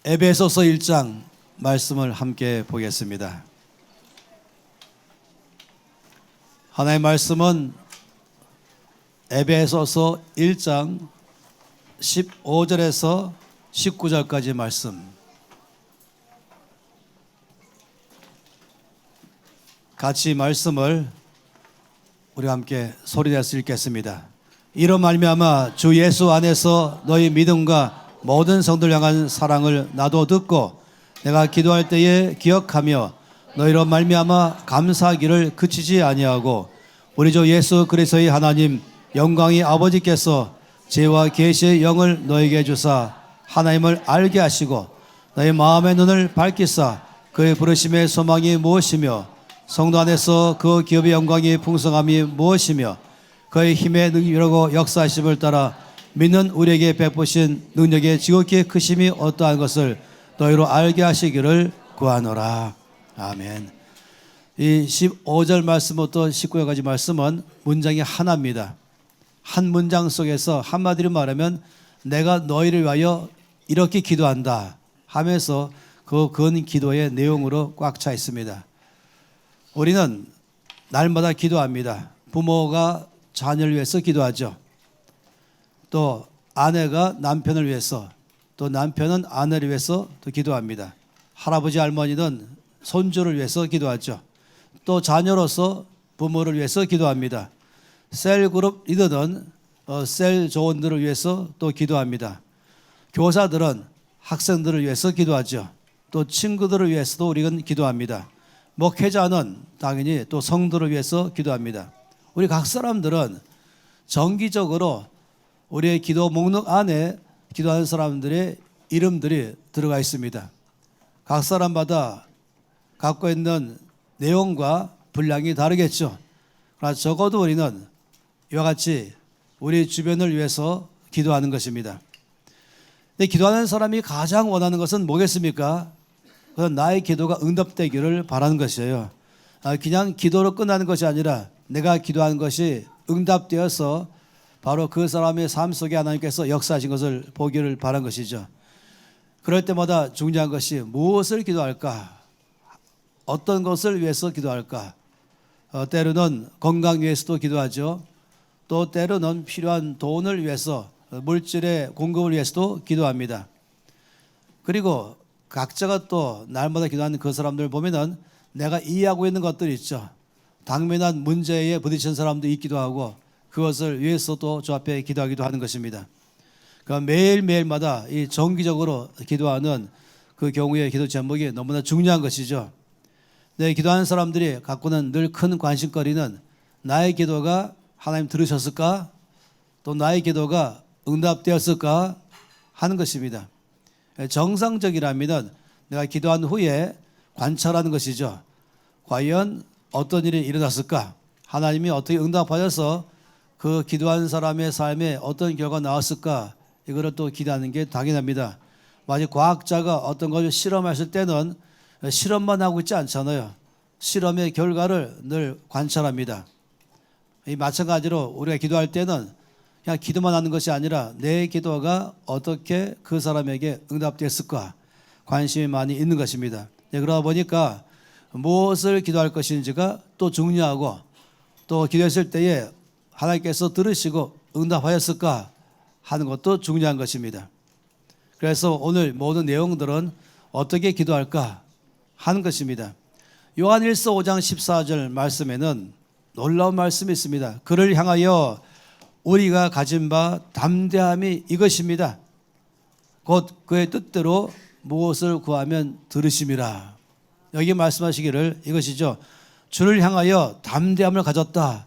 에베소서 1장 말씀을 함께 보겠습니다. 하나님의 말씀은 에베소서 1장 15절에서 19절까지 말씀, 같이 말씀을 우리가 함께 소리내서 읽겠습니다. 이로 말미암아 주 예수 안에서 너희 믿음과 모든 성도를 향한 사랑을 나도 듣고 내가 기도할 때에 기억하며 너희로 말미암아 감사하기를 그치지 아니하고 우리 주 예수 그리스도의 하나님 영광의 아버지께서 지혜와 계시의 영을 너에게 주사 하나님을 알게 하시고 너희 마음의 눈을 밝히사 그의 부르심의 소망이 무엇이며 성도 안에서 그 기업의 영광이 풍성함이 무엇이며 그의 힘의 능력이라고 역사하심을 따라 믿는 우리에게 베푸신 능력의 지극히 크심이 어떠한 것을 너희로 알게 하시기를 구하노라. 아멘. 이 15절 말씀부터 19절까지 말씀은 문장이 하나입니다. 한 문장 속에서 한마디로 말하면 내가 너희를 위하여 이렇게 기도한다 하면서 그 근 기도의 내용으로 꽉 차 있습니다. 우리는 날마다 기도합니다. 부모가 자녀를 위해서 기도하죠. 또 아내가 남편을 위해서, 또 남편은 아내를 위해서 또 기도합니다. 할아버지 할머니는 손주를 위해서 기도하죠. 또 자녀로서 부모를 위해서 기도합니다. 셀그룹 리더는 셀 조원들을 위해서 또 기도합니다. 교사들은 학생들을 위해서 기도하죠. 또 친구들을 위해서도 우리는 기도합니다. 목회자는 당연히 또 성도를 위해서 기도합니다. 우리 각 사람들은 정기적으로 우리의 기도 목록 안에 기도하는 사람들의 이름들이 들어가 있습니다. 각 사람마다 갖고 있는 내용과 분량이 다르겠죠. 그러나 적어도 우리는 이와 같이 우리 주변을 위해서 기도하는 것입니다. 근데 기도하는 사람이 가장 원하는 것은 뭐겠습니까? 그건 나의 기도가 응답되기를 바라는 것이에요. 그냥 기도로 끝나는 것이 아니라 내가 기도하는 것이 응답되어서 바로 그 사람의 삶 속에 하나님께서 역사하신 것을 보기를 바란 것이죠. 그럴 때마다 중요한 것이 무엇을 기도할까? 어떤 것을 위해서 기도할까? 때로는 건강 위해서도 기도하죠. 또 때로는 필요한 돈을 위해서, 물질의 공급을 위해서도 기도합니다. 그리고 각자가 또 날마다 기도하는 그 사람들을 보면은 내가 이해하고 있는 것들이 있죠. 당면한 문제에 부딪힌 사람도 있기도 하고 그것을 위해서도 저 앞에 기도하기도 하는 것입니다. 그러니까 매일매일마다 이 정기적으로 기도하는 그 경우의 기도 제목이 너무나 중요한 것이죠. 네, 기도하는 사람들이 갖고는 늘 큰 관심거리는 나의 기도가 하나님 들으셨을까? 또 나의 기도가 응답되었을까? 하는 것입니다. 정상적이라면 내가 기도한 후에 관찰하는 것이죠. 과연 어떤 일이 일어났을까? 하나님이 어떻게 응답하셔서 그 기도한 사람의 삶에 어떤 결과가 나왔을까? 이거를 또 기대하는 게 당연합니다. 만약 과학자가 어떤 것을 실험했을 때는 실험만 하고 있지 않잖아요. 실험의 결과를 늘 관찰합니다. 이 마찬가지로 우리가 기도할 때는 그냥 기도만 하는 것이 아니라 내 기도가 어떻게 그 사람에게 응답됐을까? 관심이 많이 있는 것입니다. 그러다 보니까 무엇을 기도할 것인지가 또 중요하고 또 기도했을 때에 하나님께서 들으시고 응답하였을까 하는 것도 중요한 것입니다. 그래서 오늘 모든 내용들은 어떻게 기도할까 하는 것입니다. 요한일서 5장 14절 말씀에는 놀라운 말씀이 있습니다. 그를 향하여 우리가 가진 바 담대함이 이것입니다. 곧 그의 뜻대로 무엇을 구하면 들으심이라. 여기 말씀하시기를 이것이죠. 주를 향하여 담대함을 가졌다.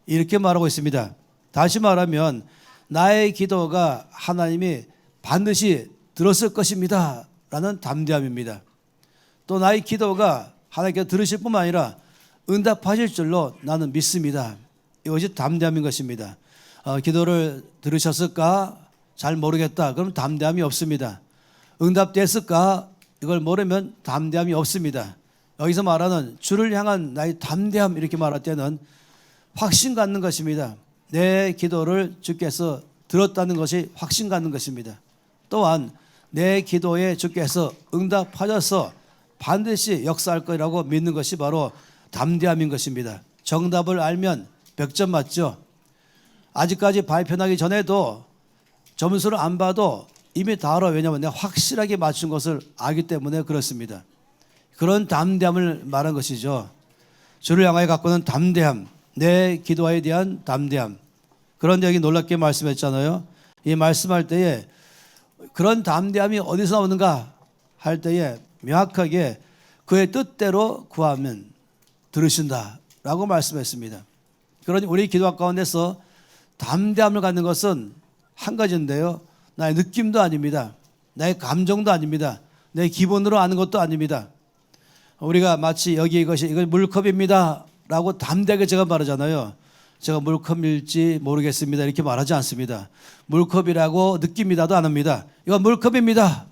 이렇게 말하고 있습니다. 다시 말하면 나의 기도가 하나님이 반드시 들었을 것입니다. 라는 담대함입니다. 또 나의 기도가 하나님께서 들으실 뿐만 아니라 응답하실 줄로 나는 믿습니다. 이것이 담대함인 것입니다. 기도를 들으셨을까? 잘 모르겠다. 그럼 담대함이 없습니다. 응답됐을까? 이걸 모르면 담대함이 없습니다. 여기서 말하는 주를 향한 나의 담대함 이렇게 말할 때는 확신 갖는 것입니다. 내 기도를 주께서 들었다는 것이 확신 갖는 것입니다. 또한 내 기도에 주께서 응답하셔서 반드시 역사할 거라고 믿는 것이 바로 담대함인 것입니다. 정답을 알면 100점 맞죠. 아직까지 발표하기 전에도 점수를 안 봐도 이미 다 알아. 왜냐하면 내가 확실하게 맞춘 것을 알기 때문에 그렇습니다. 그런 담대함을 말한 것이죠. 주를 향하여 갖고 있는 담대함, 내 기도에 대한 담대함. 그런데 여기 놀랍게 말씀했잖아요. 이 말씀할 때에 그런 담대함이 어디서 나오는가 할 때에 명확하게 그의 뜻대로 구하면 들으신다라고 말씀했습니다. 그러니 우리 기도 가운데서 담대함을 갖는 것은 한 가지인데요. 나의 느낌도 아닙니다. 나의 감정도 아닙니다. 내 기본으로 아는 것도 아닙니다. 우리가 마치 여기 이건 물컵입니다 라고 담대하게 제가 말하잖아요. 제가 물컵일지 모르겠습니다 이렇게 말하지 않습니다. 물컵이라고 느낍니다도 안 합니다. 이건 물컵입니다.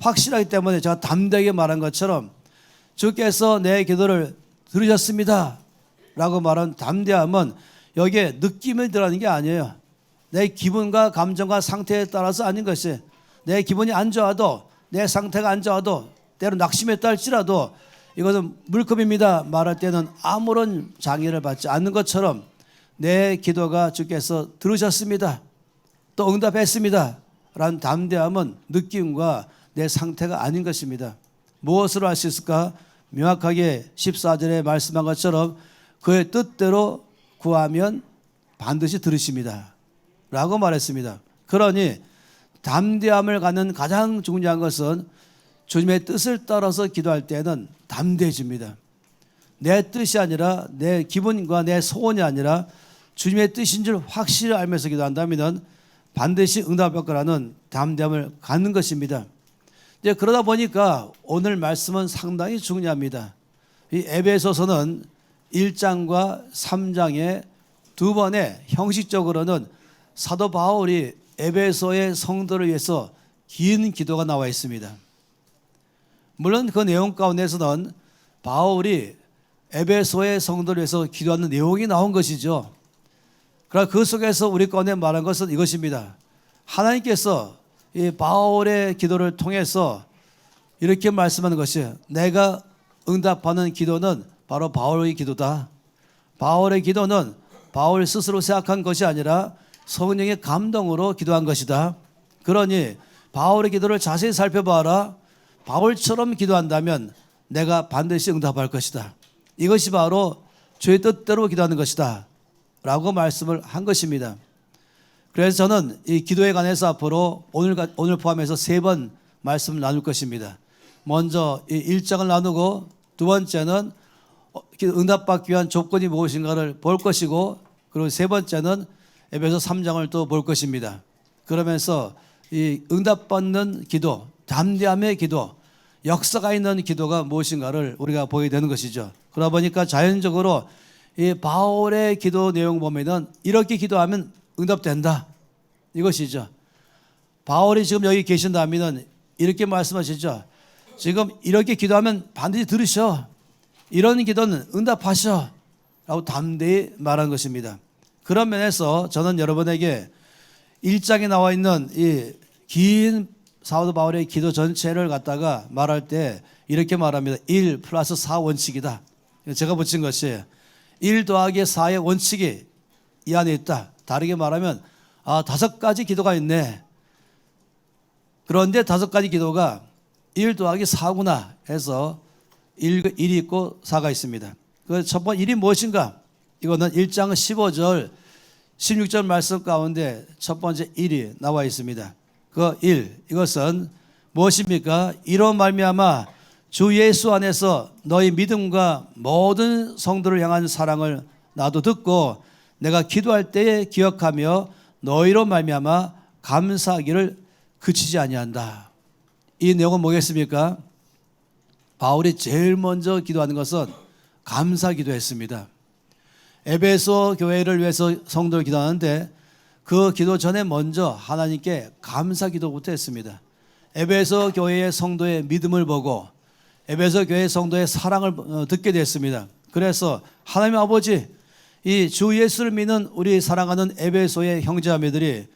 확실하기 때문에 제가 담대하게 말한 것처럼 주께서 내 기도를 들으셨습니다 라고 말한 담대함은 여기에 느낌이 들어가는 게 아니에요. 내 기분과 감정과 상태에 따라서 아닌 것이, 내 기분이 안 좋아도 내 상태가 안 좋아도 때로 낙심했다 할지라도 이것은 물컵입니다 말할 때는 아무런 장애를 받지 않는 것처럼 내 기도가 주께서 들으셨습니다 또 응답했습니다 라는 담대함은 느낌과 내 상태가 아닌 것입니다. 무엇으로 할 수 있을까? 명확하게 14절에 말씀한 것처럼 그의 뜻대로 구하면 반드시 들으십니다 라고 말했습니다. 그러니 담대함을 갖는 가장 중요한 것은 주님의 뜻을 따라서 기도할 때는 담대해집니다. 내 뜻이 아니라 내 기분과 내 소원이 아니라 주님의 뜻인 줄 확실히 알면서 기도한다면 반드시 응답할 거라는 담대함을 갖는 것입니다. 이제 그러다 보니까 오늘 말씀은 상당히 중요합니다. 이 에베소서는 1장과 3장에 두 번의 형식적으로는 사도 바울이 에베소의 성도를 위해서 긴 기도가 나와 있습니다. 물론 그 내용 가운데서는 바울이 에베소의 성도를 위해서 기도하는 내용이 나온 것이죠. 그러나 그 속에서 우리 가운데 말한 것은 이것입니다. 하나님께서 이 바울의 기도를 통해서 이렇게 말씀하는 것이, 내가 응답하는 기도는 바로 바울의 기도다. 바울의 기도는 바울 스스로 생각한 것이 아니라 성령의 감동으로 기도한 것이다. 그러니 바울의 기도를 자세히 살펴봐라. 바울처럼 기도한다면 내가 반드시 응답할 것이다. 이것이 바로 주의 뜻대로 기도하는 것이다 라고 말씀을 한 것입니다. 그래서 저는 이 기도에 관해서 앞으로 오늘 포함해서 3번 말씀을 나눌 것입니다. 먼저 이 1장을 나누고, 두 번째는 응답받기 위한 조건이 무엇인가를 볼 것이고, 그리고 세 번째는 에베소 3장을 또 볼 것입니다. 그러면서 이 응답받는 기도, 담대함의 기도, 역사가 있는 기도가 무엇인가를 우리가 보게 되는 것이죠. 그러다 보니까 자연적으로 이 바울의 기도 내용 보면은 이렇게 기도하면 응답된다, 이것이죠. 바울이 지금 여기 계신다면은 이렇게 말씀하시죠. 지금 이렇게 기도하면 반드시 들으셔. 이런 기도는 응답하셔 라고 담대히 말한 것입니다. 그런 면에서 저는 여러분에게 1장에 나와 있는 이 긴 사도 바울의 기도 전체를 갖다가 말할 때 이렇게 말합니다. 1 플러스 4 원칙이다. 제가 붙인 것이 1 더하기 4의 원칙이 이 안에 있다. 다르게 말하면 5가지 기도가 있네. 그런데 5가지 기도가 1 더하기 4구나 해서 1이 있고 4가 있습니다. 그 첫 번째 1이 무엇인가? 이거는 1장 15절 16절 말씀 가운데 첫 번째 1이 나와 있습니다. 그 1, 이것은 무엇입니까? 이로 말미암아 주 예수 안에서 너희 믿음과 모든 성도를 향한 사랑을 나도 듣고 내가 기도할 때에 기억하며 너희로 말미암아 감사하기를 그치지 아니한다. 이 내용은 뭐겠습니까? 바울이 제일 먼저 기도하는 것은 감사 기도했습니다. 에베소 교회를 위해서 성도를 기도하는데 그 기도 전에 먼저 하나님께 감사 기도부터 했습니다. 에베소 교회의 성도의 믿음을 보고 에베소 교회 성도의 사랑을 듣게 됐습니다. 그래서 하나님 아버지, 이 주 예수를 믿는 우리 사랑하는 에베소의 형제자매들이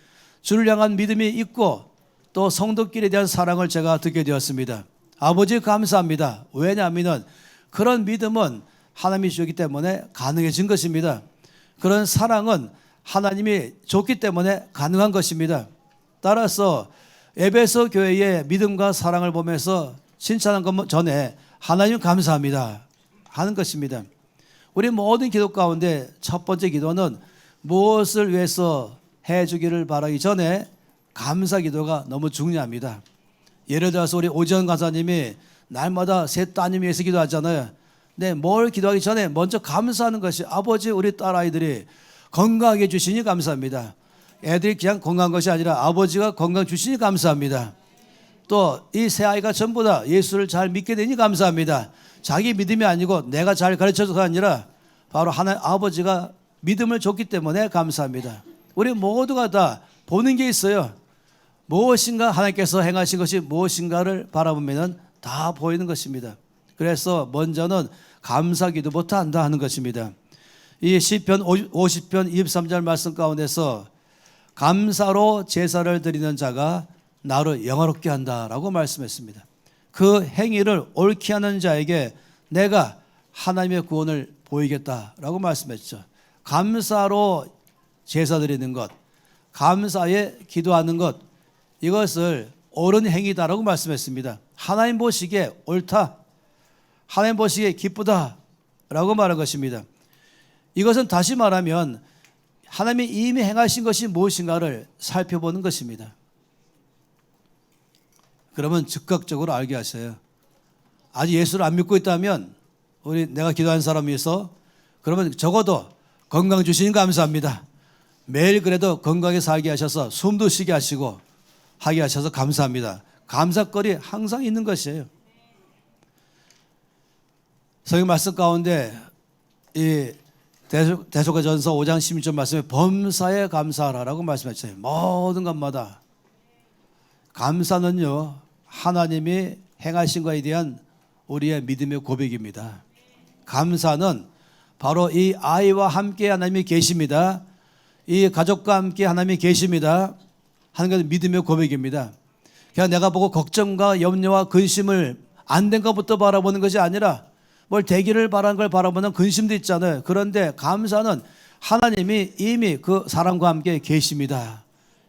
주를 향한 믿음이 있고 또 성도끼리에 대한 사랑을 제가 듣게 되었습니다. 아버지 감사합니다. 왜냐하면 그런 믿음은 하나님이 주셨기 때문에 가능해진 것입니다. 그런 사랑은 하나님이 줬기 때문에 가능한 것입니다. 따라서 에베소 교회의 믿음과 사랑을 보면서 칭찬한 것 전에 하나님 감사합니다 하는 것입니다. 우리 모든 기도 가운데 첫 번째 기도는 무엇을 위해서 해주기를 바라기 전에 감사 기도가 너무 중요합니다. 예를 들어서 우리 오지원 간사님이 날마다 세 따님 위해서 기도하잖아요. 근데 뭘 기도하기 전에 먼저 감사하는 것이 아버지 우리 딸아이들이 건강하게 주시니 감사합니다. 애들이 그냥 건강한 것이 아니라 아버지가 건강 주시니 감사합니다. 또 이 세 아이가 전부 다 예수를 잘 믿게 되니 감사합니다. 자기 믿음이 아니고 내가 잘 가르쳐줘서가 아니라 바로 하나님 아버지가 믿음을 줬기 때문에 감사합니다. 우리 모두가 다 보는 게 있어요. 무엇인가 하나님께서 행하신 것이 무엇인가를 바라보면 다 보이는 것입니다. 그래서 먼저는 감사 기도부터 한다 하는 것입니다. 이 시편 50편 23절 말씀 가운데서 감사로 제사를 드리는 자가 나를 영화롭게 한다라고 말씀했습니다. 그 행위를 옳게 하는 자에게 내가 하나님의 구원을 보이겠다라고 말씀했죠. 감사로 제사 드리는 것, 감사에 기도하는 것, 이것을 옳은 행위다라고 말씀했습니다. 하나님 보시기에 옳다, 하나님 보시기에 기쁘다라고 말한 것입니다. 이것은 다시 말하면 하나님이 이미 행하신 것이 무엇인가를 살펴보는 것입니다. 그러면 즉각적으로 알게 하셔요. 아직 예수를 안 믿고 있다면 내가 기도한 사람 위해서 그러면 적어도 건강 주시니 감사합니다. 매일 그래도 건강하게 살게 하셔서 숨도 쉬게 하시고 하게 하셔서 감사합니다. 감사거리 항상 있는 것이에요. 성경 말씀 가운데 이 대속가전서 5장 16절 말씀에 범사에 감사하라라고 말씀하셨어요. 모든 것마다 감사는요 하나님이 행하신 것에 대한 우리의 믿음의 고백입니다. 감사는 바로 이 아이와 함께 하나님이 계십니다. 이 가족과 함께 하나님이 계십니다 하는 것은 믿음의 고백입니다. 그냥 내가 보고 걱정과 염려와 근심을 안 된 것부터 바라보는 것이 아니라 뭘 되기를 바라는 걸 바라보는 근심도 있잖아요. 그런데 감사는 하나님이 이미 그 사람과 함께 계십니다.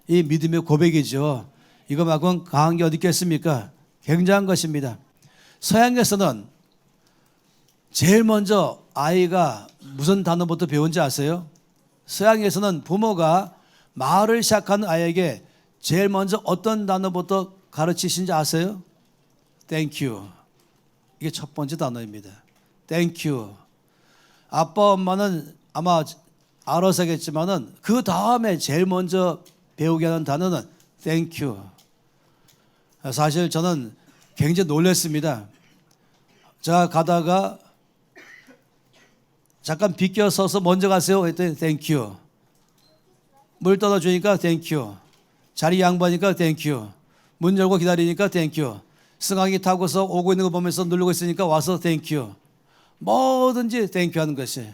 이 믿음의 고백이죠. 이거만큼 강한 게 어디 있겠습니까? 굉장한 것입니다. 서양에서는 제일 먼저 아이가 무슨 단어부터 배운지 아세요? 서양에서는 부모가 말을 시작하는 아이에게 제일 먼저 어떤 단어부터 가르치신지 아세요? Thank you. 이게 첫 번째 단어입니다. Thank you. 아빠 엄마는 아마 알아서 하겠지만은 그 다음에 제일 먼저 배우게 하는 단어는 Thank you. 사실 저는 굉장히 놀랐습니다. 제가 가다가 잠깐 비껴서서 먼저 가세요 했더니 Thank you. 물 떠다주니까 Thank you. 자리 양보하니까 Thank you. 문 열고 기다리니까 Thank you. 승강기 타고서 오고 있는 거 보면서 누르고 있으니까 와서 Thank you. 뭐든지 Thank you 하는 것이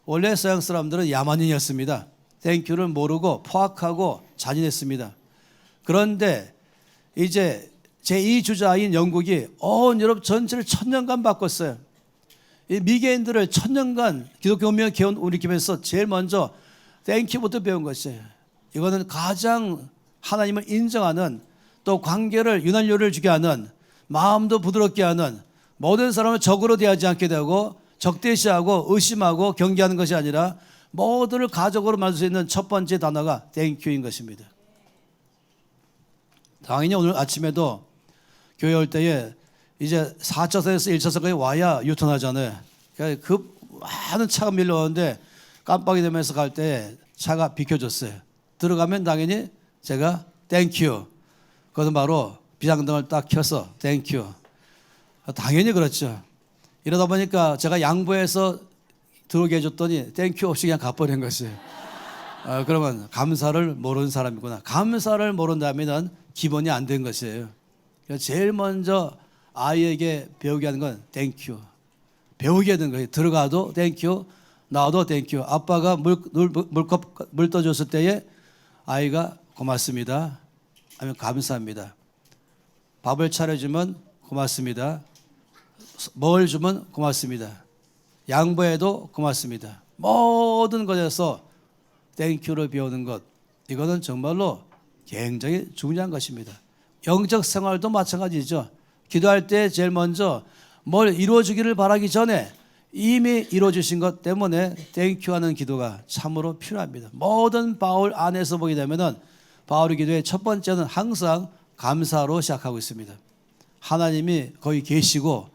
원래 서양 사람들은 야만인이었습니다. Thank you를 모르고 포악하고 잔인했습니다. 그런데 이제 제2주자인 영국이 온 유럽 전체를 1000년간 바꿨어요. 이 미개인들을 1000년간 기독교 운명을 개운 우리 교회에서 제일 먼저 Thank you부터 배운 것이에요. 이거는 가장 하나님을 인정하는 또 관계를 윤활유를 주게 하는 마음도 부드럽게 하는 모든 사람을 적으로 대하지 않게 되고 적대시하고 의심하고 경계하는 것이 아니라 모두를 가족으로 만들 수 있는 첫 번째 단어가 Thank you인 것입니다. 당연히 오늘 아침에도 교회 올 때에 이제 4차선에서 1차선까지 와야 유턴하잖아요. 그러니까 그 많은 차가 밀려오는데 깜빡이 되면서 갈 때 차가 비켜줬어요. 들어가면 당연히 제가 Thank you. 그것은 바로 비상등을 딱 켜서 Thank you. 당연히 그렇죠. 이러다 보니까 제가 양보해서 들어오게 해줬더니 Thank you 없이 그냥 가버린 것이에요. 그러면 감사를 모르는 사람이구나. 감사를 모른다면 기본이 안 된 것이에요. 제일 먼저 아이에게 배우게 하는 건 Thank you. 배우게 하는 거예요. 들어가도 Thank you, 나와도 Thank you. 아빠가 물 떠줬을 때에 아이가 고맙습니다. 아니면 감사합니다. 밥을 차려주면 고맙습니다. 뭘 주면 고맙습니다. 양보해도 고맙습니다. 모든 것에서 땡큐를 배우는 것, 이거는 정말로 굉장히 중요한 것입니다. 영적 생활도 마찬가지죠. 기도할 때 제일 먼저 뭘 이루어주기를 바라기 전에 이미 이루어주신 것 때문에 땡큐하는 기도가 참으로 필요합니다. 모든 바울 안에서 보게 되면은 바울의 기도의 첫 번째는 항상 감사로 시작하고 있습니다. 하나님이 거기 계시고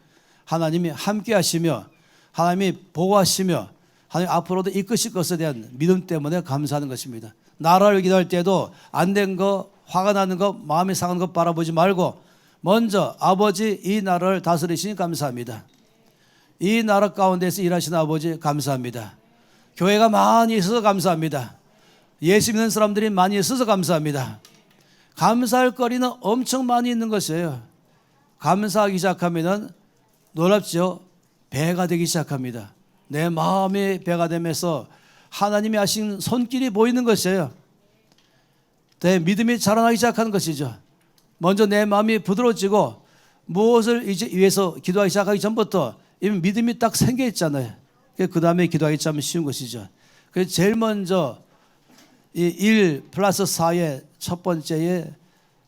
하나님이 함께 하시며 하나님이 보호하시며 하나님 앞으로도 이끄실 것에 대한 믿음 때문에 감사하는 것입니다. 나라를 기도할 때도 안 된 거, 화가 나는 거, 마음이 상한 거 바라보지 말고 먼저 아버지 이 나라를 다스리시니 감사합니다. 이 나라 가운데서 일하시는 아버지 감사합니다. 교회가 많이 있어서 감사합니다. 예수 믿는 사람들이 많이 있어서 감사합니다. 감사할 거리는 엄청 많이 있는 것이에요. 감사하기 시작하면 놀랍죠. 배가 되기 시작합니다. 내 마음이 배가 되면서 하나님이 하신 손길이 보이는 것이에요. 내 믿음이 자라나기 시작하는 것이죠. 먼저 내 마음이 부드러워지고 무엇을 이제 위해서 기도하기 시작하기 전부터 이미 믿음이 딱 생겨 있잖아요. 그 다음에 기도하기 참 쉬운 것이죠. 그래서 제일 먼저 이 1+4의 첫 번째에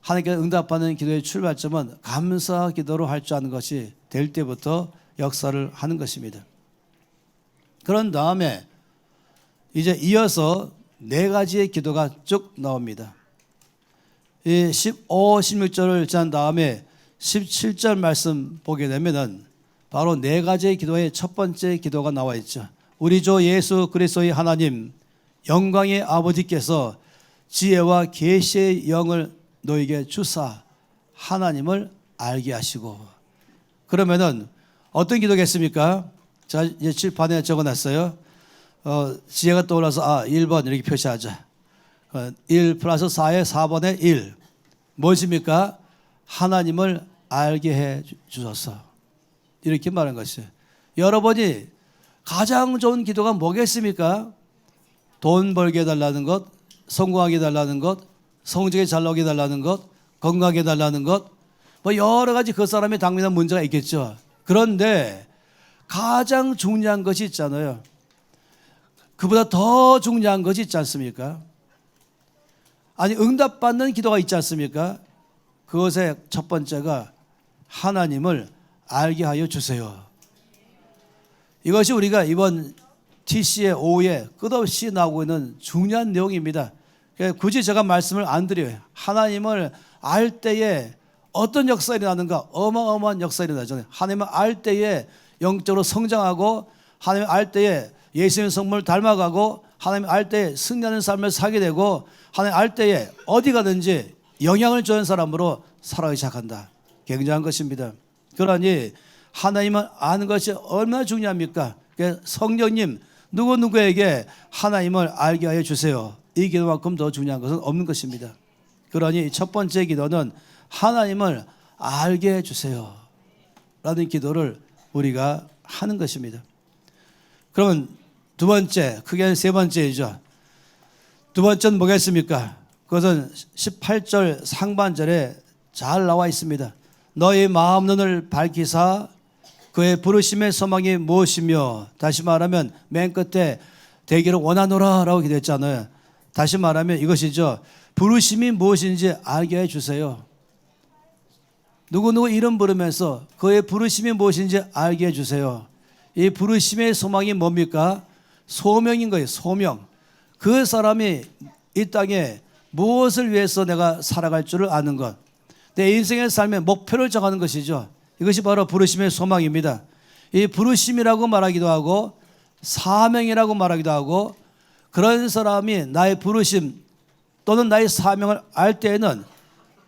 하나님께 응답하는 기도의 출발점은 감사 기도로 할 줄 아는 것이 될 때부터 역사를 하는 것입니다. 그런 다음에 이제 이어서 네 가지의 기도가 쭉 나옵니다. 이 15, 16절을 지난 다음에 17절 말씀 보게 되면은 바로 네 가지의 기도의 첫 번째 기도가 나와 있죠. 우리 주 예수 그리스도의 하나님 영광의 아버지께서 지혜와 계시의 영을 너에게 주사 하나님을 알게 하시고. 그러면은 어떤 기도겠습니까? 자, 이제 칠판에 적어놨어요. 지혜가 떠올라서 1번 이렇게 표시하자. 1+4의 4번의 1 무엇입니까? 하나님을 알게 해 주소서. 이렇게 말한 것이에요. 여러분이 가장 좋은 기도가 뭐겠습니까? 돈 벌게 해달라는 것, 성공하게 해달라는 것, 성적이 잘 나오게 해달라는 것, 건강하게 해달라는 것, 뭐 여러 가지 그 사람의 당면한 문제가 있겠죠. 그런데 가장 중요한 것이 있잖아요. 그보다 더 중요한 것이 있지 않습니까? 아니 응답받는 기도가 있지 않습니까? 그것의 첫 번째가 하나님을 알게 하여 주세요. 이것이 우리가 이번 TC의 오후에 끝없이 나오고 있는 중요한 내용입니다. 굳이 제가 말씀을 안 드려요. 하나님을 알 때에 어떤 역사가 일어나는가? 어마어마한 역사가 일어나잖아요. 하나님을 알 때에 영적으로 성장하고 하나님을 알 때에 예수님의 성품을 닮아가고 하나님을 알 때에 승리하는 삶을 살게 되고 하나님을 알 때에 어디 가든지 영향을 주는 사람으로 살아가기 시작한다. 굉장한 것입니다. 그러니 하나님을 아는 것이 얼마나 중요합니까? 성령님 누구누구에게 하나님을 알게 하여 주세요. 이 기도만큼 더 중요한 것은 없는 것입니다. 그러니 첫 번째 기도는 하나님을 알게 해 주세요 라는 기도를 우리가 하는 것입니다. 그러면 두 번째, 크게는 세 번째이죠. 두 번째는 뭐겠습니까? 그것은 18절 상반절에 잘 나와 있습니다. 너의 마음 눈을 밝히사 그의 부르심의 소망이 무엇이며, 다시 말하면 맨 끝에 되기를 원하노라 라고 기도했잖아요. 다시 말하면 이것이죠. 부르심이 무엇인지 알게 해주세요. 누구누구 이름 부르면서 그의 부르심이 무엇인지 알게 해주세요. 이 부르심의 소망이 뭡니까? 소명인 거예요. 소명. 그 사람이 이 땅에 무엇을 위해서 내가 살아갈 줄을 아는 것, 내 인생의 삶의 목표를 정하는 것이죠. 이것이 바로 부르심의 소망입니다. 이 부르심이라고 말하기도 하고 사명이라고 말하기도 하고, 그런 사람이 나의 부르심 또는 나의 사명을 알 때에는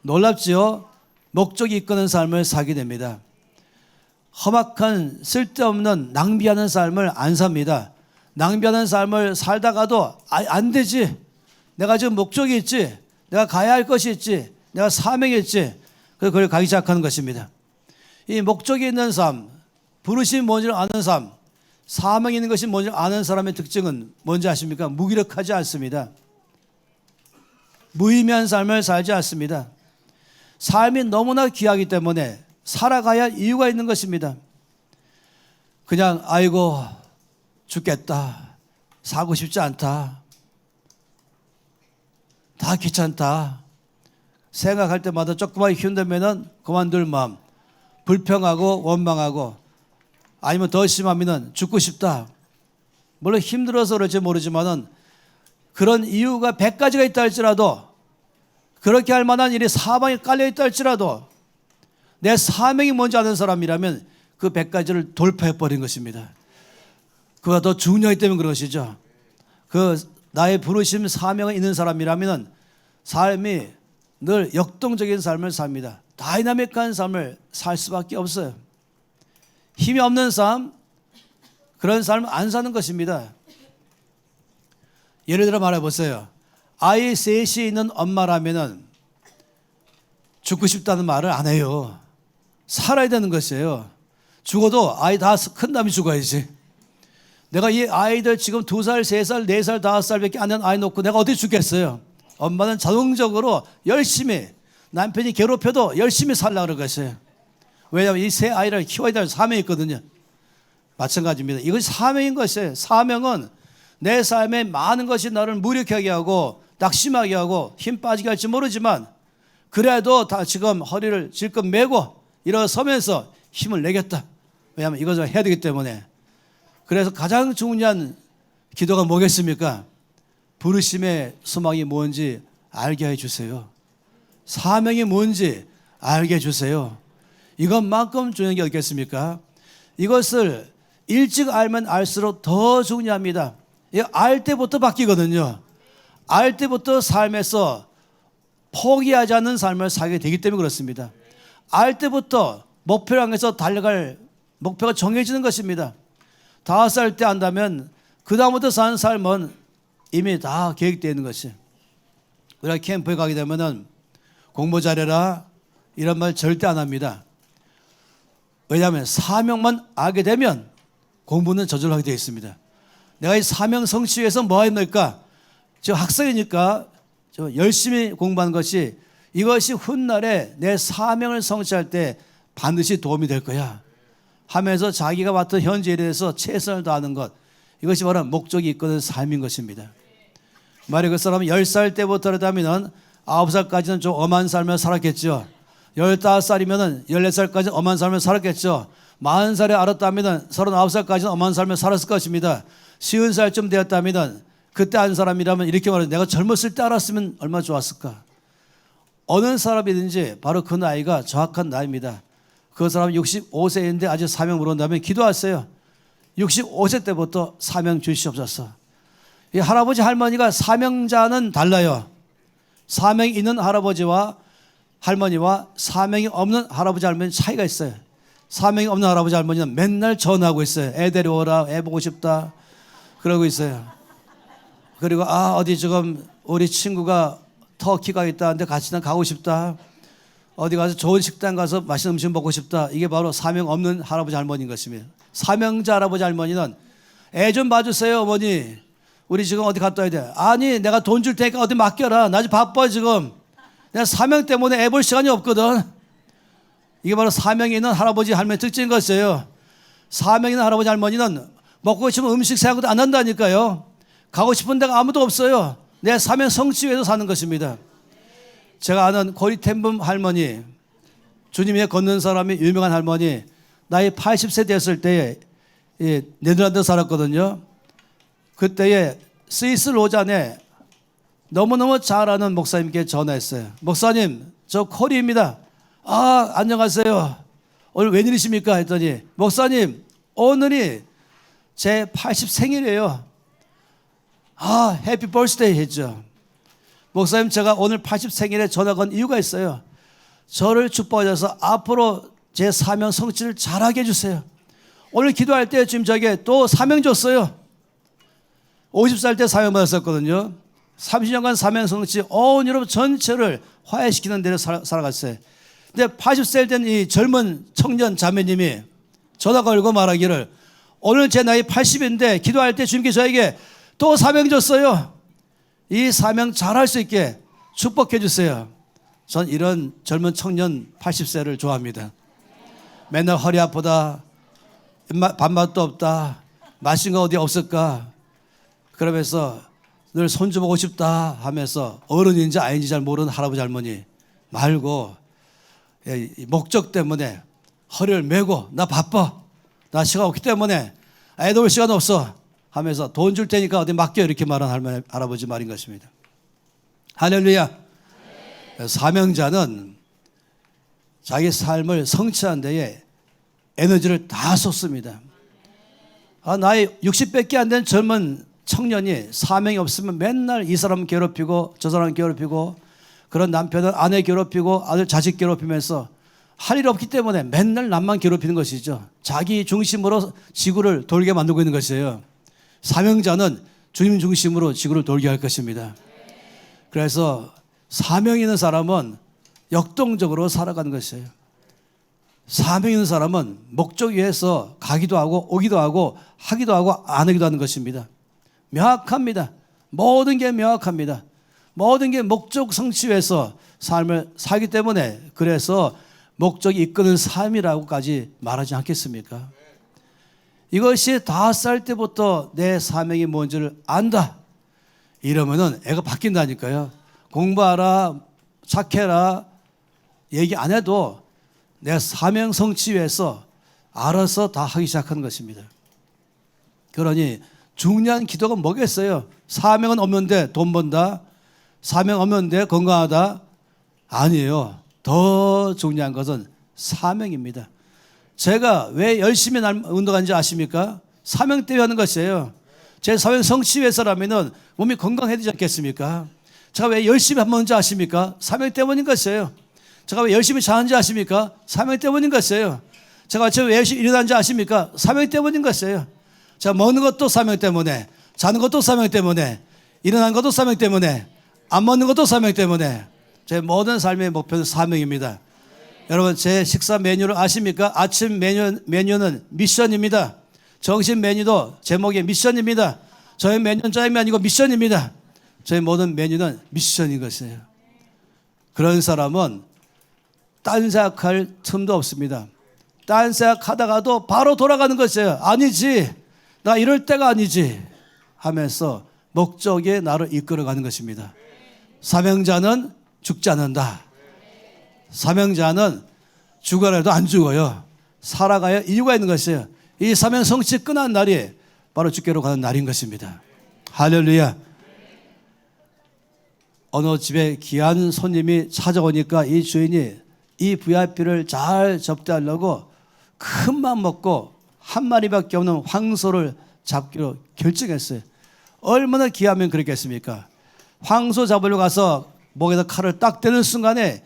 놀랍지요. 목적이 이끄는 삶을 살게 됩니다. 험악한 쓸데없는 낭비하는 삶을 안 삽니다. 낭비하는 삶을 살다가도 안 되지, 내가 지금 목적이 있지, 내가 가야 할 것이 있지, 내가 사명이 있지, 그래서 그걸 가기 시작하는 것입니다. 이 목적이 있는 삶, 부르심이 뭔지를 아는 삶, 사명이 있는 것이 뭔지를 아는 사람의 특징은 뭔지 아십니까? 무기력하지 않습니다. 무의미한 삶을 살지 않습니다. 삶이 너무나 귀하기 때문에 살아가야 이유가 있는 것입니다. 그냥 아이고 죽겠다, 사고 싶지 않다, 다 귀찮다 생각할 때마다 조금만 힘들면은 그만둘 마음, 불평하고 원망하고, 아니면 더 심하면은 죽고 싶다. 물론 힘들어서 그럴지 모르지만은 그런 이유가 100가지가 있다 할지라도, 그렇게 할 만한 일이 사방에 깔려 있다 할지라도 내 사명이 뭔지 아는 사람이라면 그 100가지를 돌파해 버린 것입니다. 그가 더 중요하기 때문에 그런 것이죠. 그 나의 부르심 사명이 있는 사람이라면 삶이 늘 역동적인 삶을 삽니다. 다이나믹한 삶을 살 수밖에 없어요. 힘이 없는 삶, 그런 삶을 안 사는 것입니다. 예를 들어 말해보세요. 아이 셋이 있는 엄마라면 죽고 싶다는 말을 안 해요. 살아야 되는 것이에요. 죽어도 아이 다 큰 다음에 죽어야지. 내가 이 아이들 지금 2살, 3살, 4살, 5살밖에 안 된 아이 놓고 내가 어디 죽겠어요. 엄마는 자동적으로 열심히, 남편이 괴롭혀도 열심히 살려고 그럴 것이에요. 왜냐하면 이 세 아이를 키워야 될 사명이 있거든요. 마찬가지입니다. 이것이 사명인 것이에요. 사명은 내 삶에 많은 것이 나를 무력하게 하고 낙심하게 하고 힘 빠지게 할지 모르지만, 그래도 다 지금 허리를 질끈 매고 일어서면서 힘을 내겠다. 왜냐하면 이것을 해야 되기 때문에. 그래서 가장 중요한 기도가 뭐겠습니까? 부르심의 소망이 뭔지 알게 해주세요. 사명이 뭔지 알게 해주세요. 이것만큼 중요한 게 어딨겠습니까? 이것을 일찍 알면 알수록 더 중요합니다. 이거 알 때부터 바뀌거든요. 알 때부터 삶에서 포기하지 않는 삶을 살게 되기 때문에 그렇습니다. 알 때부터 목표를 향해서 달려갈 목표가 정해지는 것입니다. 5살 때 안다면 그 다음부터 사는 삶은 이미 다 계획되어 있는 것이. 우리가 캠프에 가게 되면은 공부 잘해라 이런 말 절대 안 합니다. 왜냐하면 사명만 알게 되면 공부는 저절로 하게 되어 있습니다. 내가 이 사명 성취 위해서 뭐 해야 될까? 지금 학생이니까 열심히 공부하는 것이, 이것이 훗날에 내 사명을 성취할 때 반드시 도움이 될 거야 하면서 자기가 맡은 현재 일에 대해서 최선을 다하는 것, 이것이 바로 목적이 있거든 삶인 것입니다. 만약 그 사람은 10살 때부터라면 9살까지는 좀 엄한 삶을 살았겠죠. 15살이면 14살까지 엄한 삶을 살았겠죠. 40살에 알았다면 39살까지는 엄한 삶을 살았을 것입니다. 50살쯤 되었다면 그때 한 사람이라면 이렇게 말해요. 내가 젊었을 때 알았으면 얼마나 좋았을까. 어느 사람이든지 바로 그 나이가 정확한 나이입니다. 그 사람은 65세인데 아직 사명 모른다면 기도하세요. 65세 때부터 사명 주시옵소서. 이 할아버지 할머니가 사명자는 달라요. 사명이 있는 할아버지와 할머니와 사명이 없는 할아버지 할머니 차이가 있어요. 사명이 없는 할아버지 할머니는 맨날 전화하고 있어요. 애 데려오라, 애 보고 싶다 그러고 있어요. 그리고 어디 지금 우리 친구가 터키 가겠다는데 같이 난 가고 싶다. 어디 가서 좋은 식당 가서 맛있는 음식 먹고 싶다. 이게 바로 사명 없는 할아버지 할머니인 것입니다. 사명자 할아버지 할머니는 애 좀 봐주세요 어머니, 우리 지금 어디 갔다 와야 돼. 아니 내가 돈 줄 테니까 어디 맡겨라, 나 지금 바빠 지금, 내가 사명 때문에 애 볼 시간이 없거든. 이게 바로 사명이 있는 할아버지 할머니 특징인 것이에요. 사명 있는 할아버지 할머니는 먹고 싶으면 음식 생각도 안 한다니까요. 가고 싶은 데가 아무도 없어요. 내 사명 성취 위해서 사는 것입니다. 제가 아는 고리템범 할머니, 주님에 걷는 사람이 유명한 할머니, 나이 80세 됐을 때에 네덜란드 살았거든요. 그때에 스위스 로잔에 너무너무 잘 아는 목사님께 전화했어요. 목사님, 저 코리입니다. 안녕하세요. 오늘 웬일이십니까? 했더니 목사님, 오늘이 제 80 생일이에요. 해피 버스데이 했죠. 목사님, 제가 오늘 80 생일에 전화 건 이유가 있어요. 저를 축복하셔서 앞으로 제 사명 성취를 잘하게 해주세요. 오늘 기도할 때 지금 저에게 또 사명 줬어요. 50살 때 사명 받았었거든요. 30년간 사명 성취 온 유럽 전체를 화해시키는 데를 살아갔어요. 근데 80세 된 이 젊은 청년 자매님이 전화 걸고 말하기를, 오늘 제 나이 80인데 기도할 때 주님께 저에게 또 사명 줬어요. 이 사명 잘할 수 있게 축복해 주세요. 전 이런 젊은 청년 80세를 좋아합니다. 맨날 허리 아프다, 밥맛도 없다, 맛있는 거 어디 없을까, 그러면서 늘 손주 보고 싶다 하면서 어른인지 아닌지 잘 모르는 할아버지 할머니 말고, 목적 때문에 허리를 메고 나 바빠, 나 시간 없기 때문에 애 돌 시간 없어 하면서 돈 줄 테니까 어디 맡겨, 이렇게 말하는 할아버지 말인 것입니다. 할렐루야. 사명자는 자기 삶을 성취한 데에 에너지를 다 쏟습니다. 나이 60밖에 안 된 젊은 청년이 사명이 없으면 맨날 이 사람 괴롭히고 저 사람 괴롭히고, 그런 남편은 아내 괴롭히고 아들 자식 괴롭히면서 할 일 없기 때문에 맨날 남만 괴롭히는 것이죠. 자기 중심으로 지구를 돌게 만들고 있는 것이에요. 사명자는 주님 중심으로 지구를 돌게 할 것입니다. 그래서 사명 있는 사람은 역동적으로 살아가는 것이에요. 사명 있는 사람은 목적 위에서 가기도 하고 오기도 하고 하기도 하고 안 하기도 하는 것입니다. 명확합니다. 모든 게 명확합니다. 모든 게 목적 성취 위해서 삶을 살기 때문에, 그래서 목적이 이끄는 삶이라고까지 말하지 않겠습니까? 이것이 5살 때부터 내 사명이 뭔지를 안다 이러면은 애가 바뀐다니까요. 공부하라, 착해라 얘기 안 해도 내 사명 성취 위해서 알아서 다 하기 시작하는 것입니다. 그러니 중요한 기도가 뭐겠어요? 사명은 없는데 돈 번다, 사명 없는데 건강하다, 아니에요. 더 중요한 것은 사명입니다. 제가 왜 열심히 운동하는지 아십니까? 사명 때문에 하는 것이에요. 제 사명 성취 위해서라면 몸이 건강해야 되지 않겠습니까? 제가 왜 열심히 밥 먹는지 아십니까? 사명 때문인 것이에요. 제가 왜 열심히 자는지 아십니까? 사명 때문인 것이에요. 제가 왜 열심히 일어나는지 아십니까? 사명 때문인 것이에요. 제가 먹는 것도 사명 때문에, 자는 것도 사명 때문에, 일어나는 것도 사명 때문에, 안 먹는 것도 사명 때문에. 제 모든 삶의 목표는 사명입니다. 여러분, 제 식사 메뉴를 아십니까? 아침 메뉴는 미션입니다. 점심 메뉴도 제목이 미션입니다. 저의 메뉴는 짜임이 아니고 미션입니다. 저의 모든 메뉴는 미션인 것이에요. 그런 사람은 딴 생각할 틈도 없습니다. 딴 생각하다가도 바로 돌아가는 것이에요. 아니지, 나 이럴 때가 아니지 하면서 목적에 나를 이끌어가는 것입니다. 사명자는 죽지 않는다. 사명자는 죽어라도 안 죽어요. 살아가야 이유가 있는 것이에요. 이 사명 성취 끝난 날이 바로 주께로 가는 날인 것입니다. 할렐루야. 어느 집에 귀한 손님이 찾아오니까 이 주인이 이 VIP를 잘 접대하려고 큰 맘 먹고 한 마리밖에 없는 황소를 잡기로 결정했어요. 얼마나 귀하면 그랬겠습니까? 황소 잡으러 가서 목에다 칼을 딱 대는 순간에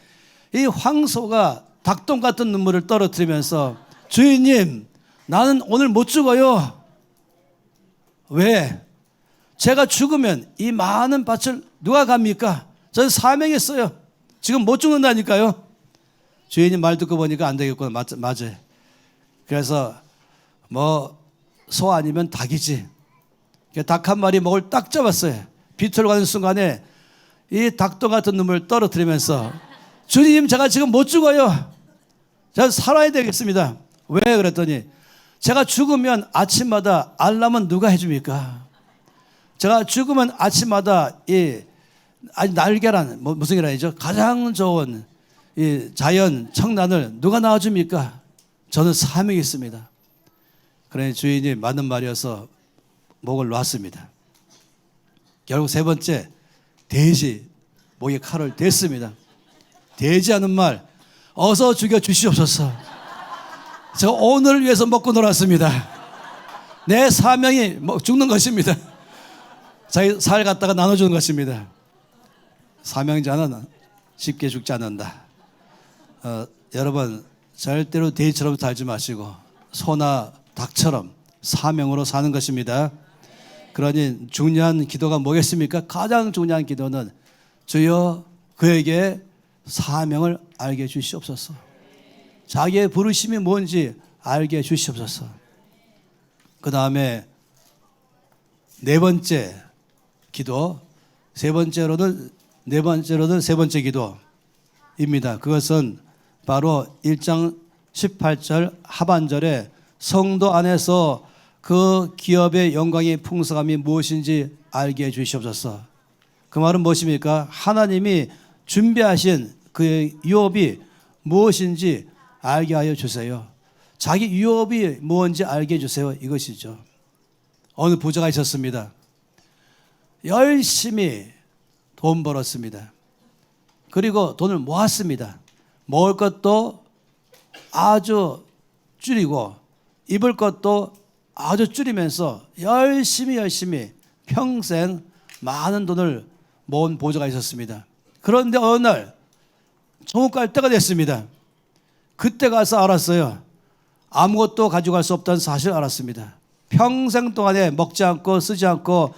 이 황소가 닭똥 같은 눈물을 떨어뜨리면서, 주인님, 나는 오늘 못 죽어요. 왜? 제가 죽으면 이 많은 밭을 누가 갑니까? 저는 사명했어요. 지금 못 죽는다니까요. 주인이 말 듣고 보니까 안 되겠구나. 맞아요. 그래서 소 아니면 닭이지. 닭 한 마리 목을 딱 잡았어요. 비틀어 가는 순간에 이 닭똥 같은 눈물을 떨어뜨리면서, 주님, 제가 지금 못 죽어요. 제가 살아야 되겠습니다. 왜? 그랬더니, 제가 죽으면 아침마다 알람은 누가 해줍니까? 제가 죽으면 아침마다 날계란, 무슨 계란이죠? 가장 좋은 이 자연 청란을 누가 낳아줍니까? 저는 사명이 있습니다. 그러니 주인이 맞는 말이어서 목을 놨습니다. 결국 세 번째, 돼지 목에 칼을 댔습니다. 돼지하는 말, 어서 죽여 주시옵소서. 저 오늘을 위해서 먹고 놀았습니다. 내 사명이 죽는 것입니다. 자기 살 갖다가 나눠주는 것입니다. 사명자는 쉽게 죽지 않는다. 여러분, 절대로 돼지처럼 살지 마시고 소나 닭처럼 사명으로 사는 것입니다. 그러니 중요한 기도가 뭐겠습니까? 가장 중요한 기도는, 주여 그에게 사명을 알게 해주시옵소서. 자기의 부르심이 뭔지 알게 해주시옵소서. 그 다음에 네 번째 기도, 세 번째 기도. 입니다. 그것은 바로 1장 18절 하반절에 성도 안에서 그 기업의 영광이 풍성함이 무엇인지 알게 해 주시옵소서. 그 말은 무엇입니까? 하나님이 준비하신 그 유업이 무엇인지 알게 하여 주세요. 자기 유업이 뭔지 알게 해 주세요. 이것이죠. 어느 부자가 있었습니다. 열심히 돈 벌었습니다. 그리고 돈을 모았습니다. 먹을 것도 아주 줄이고 입을 것도 아주 줄이면서 열심히 평생 많은 돈을 모은 부자가 있었습니다. 그런데 어느 날 천국 갈 때가 됐습니다. 그때 가서 알았어요. 아무것도 가져갈 수 없다는 사실을 알았습니다. 평생 동안에 먹지 않고 쓰지 않고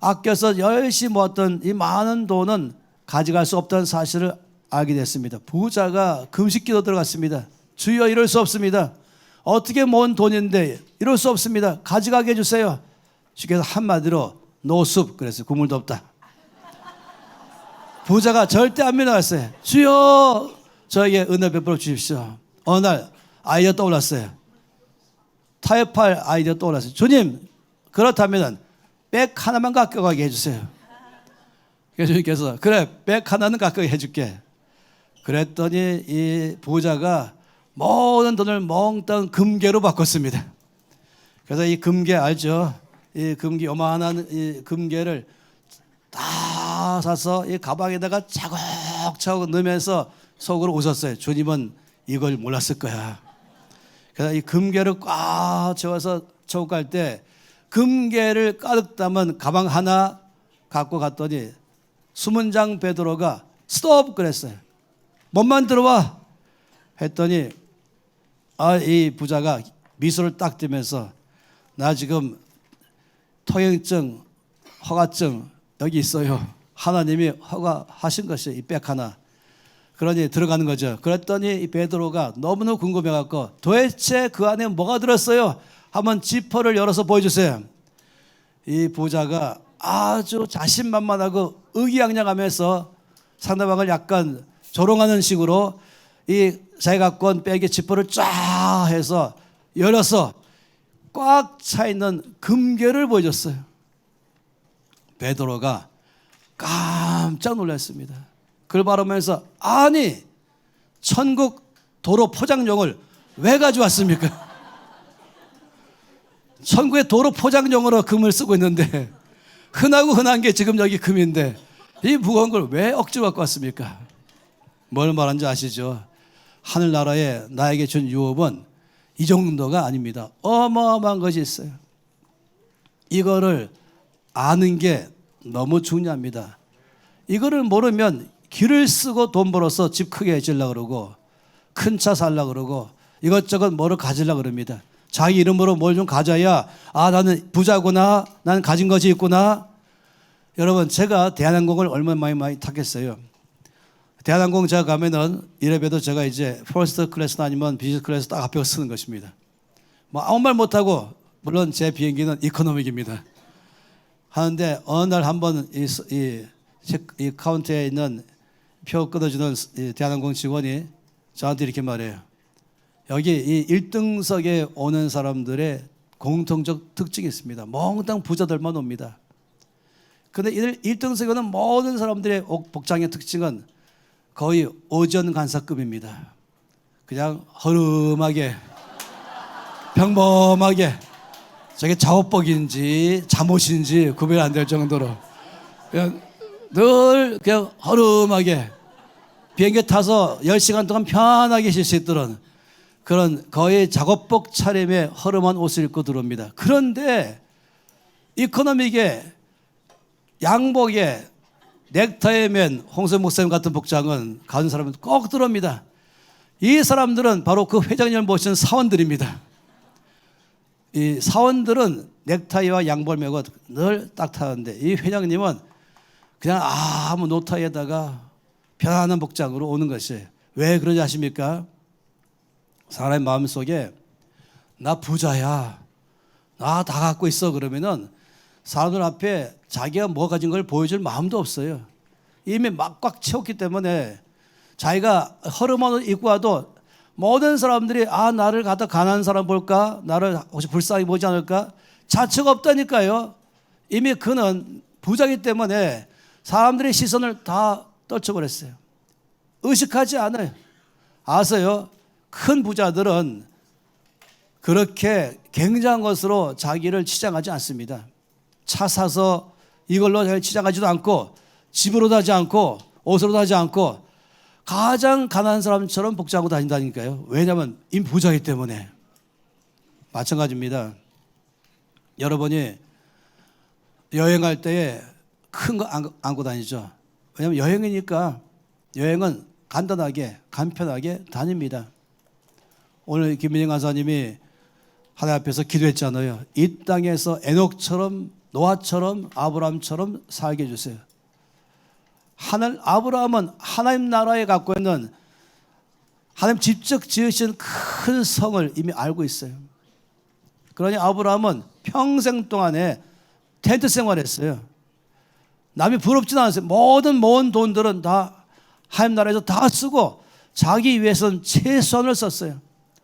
아껴서 열심히 모았던 이 많은 돈은 가져갈 수 없다는 사실을 알게 됐습니다. 부자가 금식기도 들어갔습니다. 주여, 이럴 수 없습니다. 어떻게 모은 돈인데 이럴 수 없습니다. 가져가게 해주세요. 주께서 한마디로 노숲, 그래서 국물도 없다. 부자가 절대 안 믿어갔어요. 주여, 저에게 은혜 베풀어 주십시오. 어느 날 아이디어 떠올랐어요. 타협할 아이디어 떠올랐어요. 주님, 그렇다면 백 하나만 가져가게 해주세요. 그래서 주님께서 그래, 백 하나는 가져가게 해줄게. 그랬더니 이 부자가 모든 돈을 몽땅 금괴로 바꿨습니다. 그래서 이 금괴 알죠? 이 금괴, 요만한 이 금괴를 다 사서 이 가방에다가 차곡차곡 넣으면서 속으로 웃었어요. 주님은 이걸 몰랐을 거야. 그래서 이 금괴를 꽉 채워서 천국 갈 때 금괴를 가득 담은 가방 하나 갖고 갔더니 수문장 베드로가 스톱 그랬어요. 몸만 들어와 했더니 이 부자가 미소를 딱 띄면서 나 지금 통행증, 허가증 여기 있어요. 하나님이 허가하신 것이 이 백 하나. 그러니 들어가는 거죠. 그랬더니 이 베드로가 너무너무 궁금해갖고 도대체 그 안에 뭐가 들었어요? 한번 지퍼를 열어서 보여주세요. 이 부자가 아주 자신만만하고 의기양양하면서 상대방을 약간 조롱하는 식으로 이 자기가 갖고 온 백의 지퍼를 쫙 해서 열어서 꽉 차 있는 금괴를 보여줬어요. 베드로가 깜짝 놀랐습니다. 그걸 바라보면서 아니, 천국 도로 포장용을 왜 가져왔습니까? 천국의 도로 포장용으로 금을 쓰고 있는데 흔하고 흔한 게 지금 여기 금인데 이 무거운 걸 왜 억지로 갖고 왔습니까? 뭘 말하는지 아시죠? 하늘나라에 나에게 준 유업은 이 정도가 아닙니다. 어마어마한 것이 있어요. 이거를 아는 게 너무 중요합니다. 이거를 모르면 길을 쓰고 돈 벌어서 집 크게 해주려고 그러고 큰 차 살려고 그러고 이것저것 뭐를 가지려고 그럽니다. 자기 이름으로 뭘 좀 가져야 나는 부자구나, 나는 가진 것이 있구나. 여러분, 제가 대한항공을 얼마나 많이 탔겠어요. 대한항공 제가 가면은 이래봬도 제가 이제 퍼스트 클래스나 아니면 비즈니스 클래스 딱 앞에 쓰는 것입니다. 뭐 아무 말 못하고, 물론 제 비행기는 이코노믹입니다. 하는데 어느 날 한번 이 카운터에 있는 표 끊어주는 이 대한항공 직원이 저한테 이렇게 말해요. 여기 이 1등석에 오는 사람들의 공통적 특징이 있습니다. 몽땅 부자들만 옵니다. 그런데 1등석에 오는 모든 사람들의 복장의 특징은 거의 오전 간사급입니다. 그냥 허름하게 평범하게 저게 작업복인지 잠옷인지 구별 안 될 정도로 그냥 늘 그냥 허름하게 비행기 타서 10시간 동안 편하게 쉴 수 있도록 그런 거의 작업복 차림의 허름한 옷을 입고 들어옵니다. 그런데 이코노믹의 양복에 넥타이에 맨 홍세 목사님 같은 복장은 가진 사람은 꼭 들어옵니다. 이 사람들은 바로 그 회장님을 모시는 사원들입니다. 이 사원들은 넥타이와 양복을 메고 늘 딱 타는데 이 회장님은 그냥 아무 노타이에다가 편안한 복장으로 오는 것이에요. 왜 그러지 아십니까? 사람의 마음속에 나 부자야, 나 다 갖고 있어 그러면은 사람들 앞에 자기가 뭐 가진 걸 보여줄 마음도 없어요. 이미 막 꽉 채웠기 때문에 자기가 허름한 옷 입고 와도 모든 사람들이 나를 갖다 가난한 사람 볼까? 나를 혹시 불쌍히 보지 않을까? 자체가 없다니까요. 이미 그는 부자이기 때문에 사람들의 시선을 다 떨쳐버렸어요. 의식하지 않아요. 아세요? 큰 부자들은 그렇게 굉장한 것으로 자기를 치장하지 않습니다. 차 사서 이걸로 자기를 치장하지도 않고, 집으로도 하지 않고, 옷으로도 하지 않고, 가장 가난한 사람처럼 복장하고 다닌다니까요. 왜냐하면 이미 부자이기 때문에. 마찬가지입니다. 여러분이 여행할 때에 큰 거 안고 다니죠. 왜냐하면 여행이니까. 여행은 간단하게 간편하게 다닙니다. 오늘 김민영 간사님이 하나님 앞에서 기도했잖아요. 이 땅에서 에녹처럼, 노아처럼, 아브라함처럼 살게 해주세요. 아브라함은 하나님 나라에 갖고 있는 하나님 직접 지으신 큰 성을 이미 알고 있어요. 그러니 아브라함은 평생 동안에 텐트 생활했어요. 남이 부럽지는 않았어요. 모은 돈들은 다 하나님 나라에서 다 쓰고 자기 위해서는 최선을 썼어요.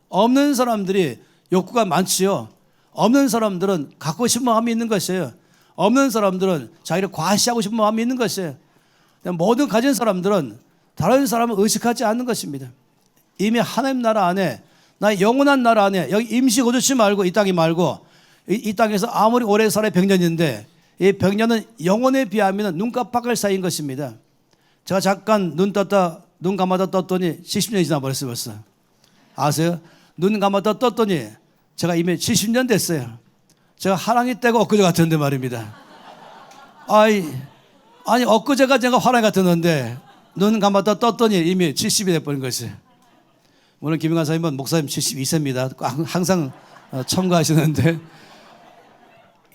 없는 사람들이 욕구가 많지요. 없는 사람들은 갖고 싶은 마음이 있는 것이에요. 없는 사람들은 자기를 과시하고 싶은 마음이 있는 것이에요. 모든 가진 사람들은 다른 사람을 의식하지 않는 것입니다. 이미 하나님 나라 안에, 나의 영원한 나라 안에, 여기 임시 거주지 말고, 이 땅이 말고, 이 땅에서 아무리 오래 살아 100년인데 이 100년은 영혼에 비하면 눈깜빡할 사이인 것입니다. 제가 잠깐 눈 감았다 떴더니 70년이 지나버렸어요. 벌써. 아세요? 눈 감았다 떴더니 제가 이미 70년 됐어요. 제가 하랑이 때가 엊그제 같은데 말입니다. 아니 엊그제가 제가 화랑이 같았는데 눈 감았다 떴더니 이미 70이 돼버린 것이. 오늘 김인관 사님은 목사님 72세입니다. 항상 첨가하시는데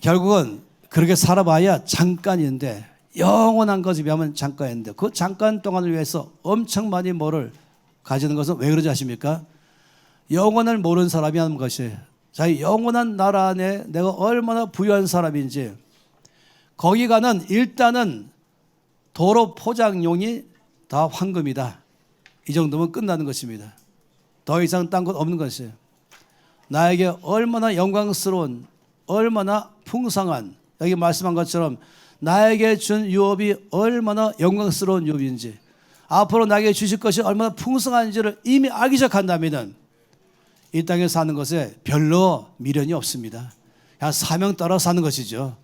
결국은 그렇게 살아봐야 잠깐인데, 영원한 것에 비하면 잠깐인데, 그 잠깐 동안을 위해서 엄청 많이 뭐를 가지는 것은 왜 그러지 아십니까? 영원을 모르는 사람이 하는 것이, 자기 영원한 나라 안에 내가 얼마나 부유한 사람인지, 거기 가는 일단은 도로 포장용이 다 황금이다, 이 정도면 끝나는 것입니다. 더 이상 딴 것 없는 것이에요. 나에게 얼마나 영광스러운, 얼마나 풍성한, 여기 말씀한 것처럼 나에게 준 유업이 얼마나 영광스러운 유업인지, 앞으로 나에게 주실 것이 얼마나 풍성한지를 이미 알기 시작한다면 이 땅에 사는 것에 별로 미련이 없습니다. 그냥 사명 따라 사는 것이죠.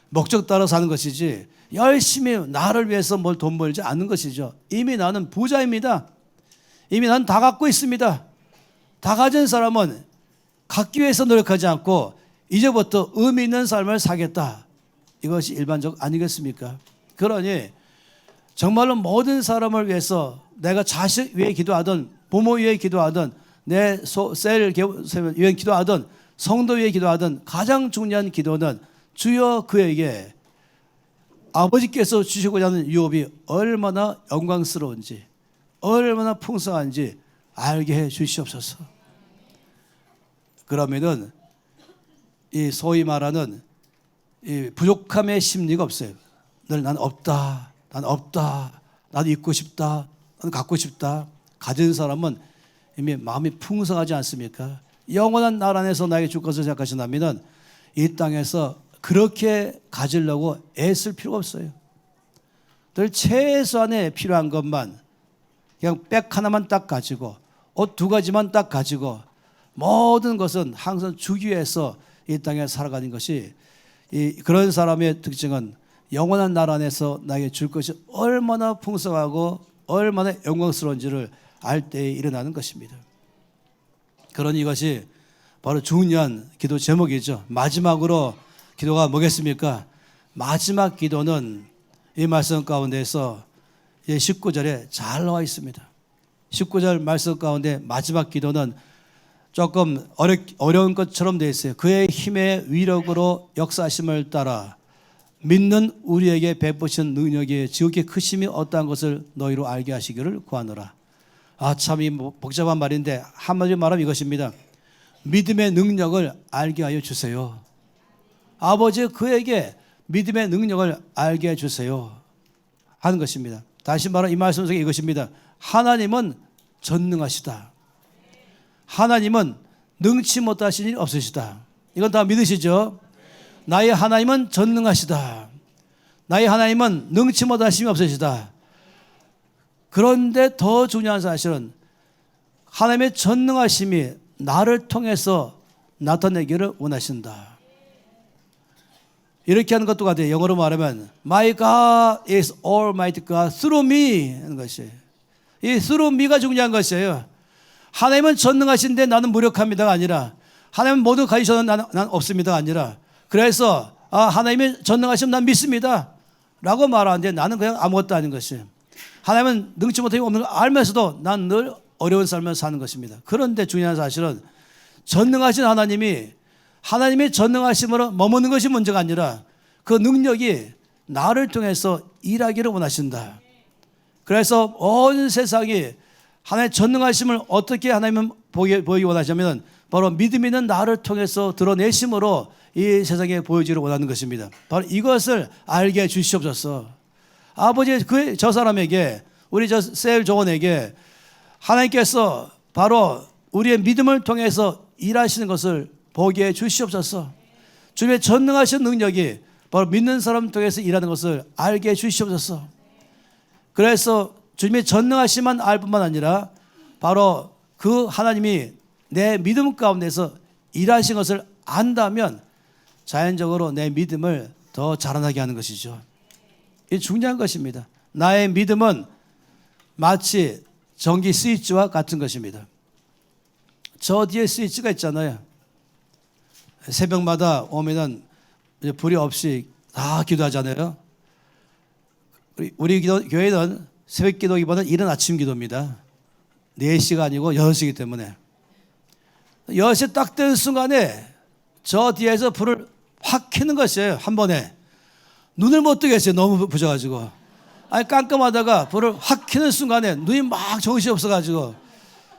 목적 따라 사는 것이지 열심히 나를 위해서 뭘 돈 벌지 않는 것이죠. 이미 나는 부자입니다. 이미 나는 다 갖고 있습니다. 다 가진 사람은 갖기 위해서 노력하지 않고 이제부터 의미 있는 삶을 살겠다, 이것이 일반적 아니겠습니까? 그러니 정말로 모든 사람을 위해서, 내가 자식 위해 기도하든 부모 위해 기도하든 내 셀 위해 기도하든 성도 위해 기도하든 가장 중요한 기도는 주여 그에게 아버지께서 주시고자 하는 유업이 얼마나 영광스러운지, 얼마나 풍성한지 알게 해 주시옵소서. 그러면은 이 소위 말하는 이 부족함의 심리가 없어요. 늘 난 없다, 나도 있고 싶다, 나도 갖고 싶다. 가진 사람은 이미 마음이 풍성하지 않습니까? 영원한 나라 안에서 나에게 줄 것을 생각하신다면 이 땅에서 그렇게 가지려고 애쓸 필요가 없어요. 늘 최소한의 필요한 것만, 그냥 백 하나만 딱 가지고, 옷 2가지만 딱 가지고, 모든 것은 항상 주기 위해서 이 땅에 살아가는 것이, 그런 사람의 특징은 영원한 나라 안에서 나에게 줄 것이 얼마나 풍성하고 얼마나 영광스러운지를 알 때에 일어나는 것입니다. 그러니 이것이 바로 중요한 기도 제목이죠. 마지막으로 기도가 뭐겠습니까? 마지막 기도는 이 말씀 가운데서 19절에 잘 나와 있습니다. 19절 말씀 가운데 마지막 기도는 조금 어려운 것처럼 되어 있어요. 그의 힘의 위력으로 역사하심을 따라 믿는 우리에게 베푸신 능력의 지극히 크심이 어떠한 것을 너희로 알게 하시기를 구하노라. 참 이 복잡한 말인데 한마디로 말하면 이것입니다. 믿음의 능력을 알게 하여 주세요. 아버지, 그에게 믿음의 능력을 알게 해 주세요 하는 것입니다. 다시 말하면 이 말씀 속에 이것입니다. 하나님은 전능하시다. 하나님은 능치 못하신 일이 없으시다. 이건 다 믿으시죠? 나의 하나님은 전능하시다. 나의 하나님은 능치 못하심이 없으시다. 그런데 더 중요한 사실은 하나님의 전능하심이 나를 통해서 나타내기를 원하신다. 이렇게 하는 것도 같아요. 영어로 말하면 My God is Almighty God through me 하는 것이, 이 through me가 중요한 것이에요. 하나님은 전능하신데 나는 무력합니다가 아니라, 하나님은 모두 가지셔도 나는 없습니다가 아니라, 그래서 하나님의 전능하시면 난 믿습니다 라고 말하는데 나는 그냥 아무것도 아닌 것이, 하나님은 능치 못하기 없는 걸 알면서도 난 늘 어려운 삶을 사는 것입니다. 그런데 중요한 사실은 전능하신 하나님이, 하나님의 전능하심으로 머무는 것이 문제가 아니라 그 능력이 나를 통해서 일하기를 원하신다. 그래서 온 세상이 하나님의 전능하심을 어떻게 하나님은 보이기 원하시냐면 바로 믿음 있는 나를 통해서 드러내심으로 이 세상에 보여주기를 원하는 것입니다. 바로 이것을 알게 주시옵소서. 아버지, 저 사람에게, 우리 저 셀 조원에게 하나님께서 바로 우리의 믿음을 통해서 일하시는 것을 보게 해 주시옵소서. 주님의 전능하신 능력이 바로 믿는 사람 통해서 일하는 것을 알게 해 주시옵소서. 그래서 주님의 전능하심만 알 뿐만 아니라 바로 그 하나님이 내 믿음 가운데서 일하신 것을 안다면 자연적으로 내 믿음을 더 자라나게 하는 것이죠. 이 중요한 것입니다. 나의 믿음은 마치 전기 스위치와 같은 것입니다. 저 뒤에 스위치가 있잖아요. 새벽마다 오면은 불이 없이 다 기도하잖아요. 우리 교회는 새벽 기도기보다는 이른 아침 기도입니다. 4시가 아니고 6시이기 때문에 6시 딱 된 순간에 저 뒤에서 불을 확 켜는 것이에요. 한 번에 눈을 못 뜨겠어요. 너무 부져가지고. 아니 깜깜하다가 불을 확 켜는 순간에 눈이 막 정신이 없어가지고,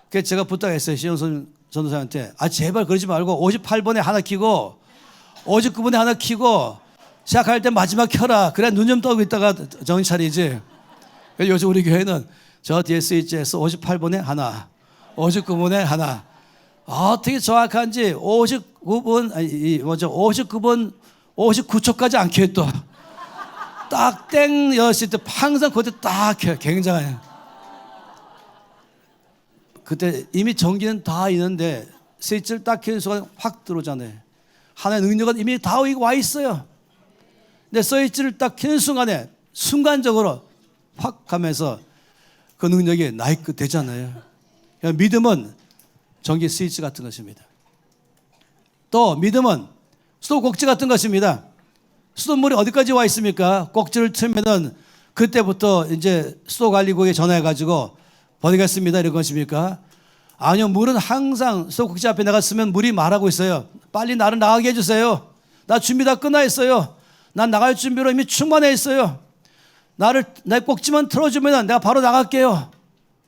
그래서 제가 부탁했어요. 시영선 전도사한테, 제발 그러지 말고 58번에 하나 켜고 59번에 하나 켜고 시작할 때 마지막 켜라. 그래 눈 좀 떠고 있다가 정신 차리지. 그래서 요즘 우리 교회는 저 뒤에 스위치에서 58번에 하나, 59번에 하나. 어떻게 정확한지 59번, 59번 59초까지 안 켜요. 또 딱 땡 6시 때 항상 그때 딱 켜요. 굉장해요. 그때 이미 전기는 다 있는데 스위치를 딱 켜는 순간 확 들어오잖아요. 하나의 능력은 이미 다 와 있어요. 근데 스위치를 딱 켜는 순간에 순간적으로 확 하면서 그 능력이 나의 끝 되잖아요. 그러니까 믿음은 전기 스위치 같은 것입니다. 또 믿음은 수도 꼭지 같은 것입니다. 수돗물이 어디까지 와 있습니까? 꼭지를 틀면은 그때부터 이제 수도관리국에 전화해가지고 버리겠습니다 이런 것입니까? 아니요, 물은 항상 수도꼭지 앞에 나갔으면 물이 말하고 있어요. 빨리 나를 나가게 해주세요. 나 준비 다 끝나 있어요. 난 나갈 준비로 이미 충만해 있어요. 내 꼭지만 틀어주면 내가 바로 나갈게요.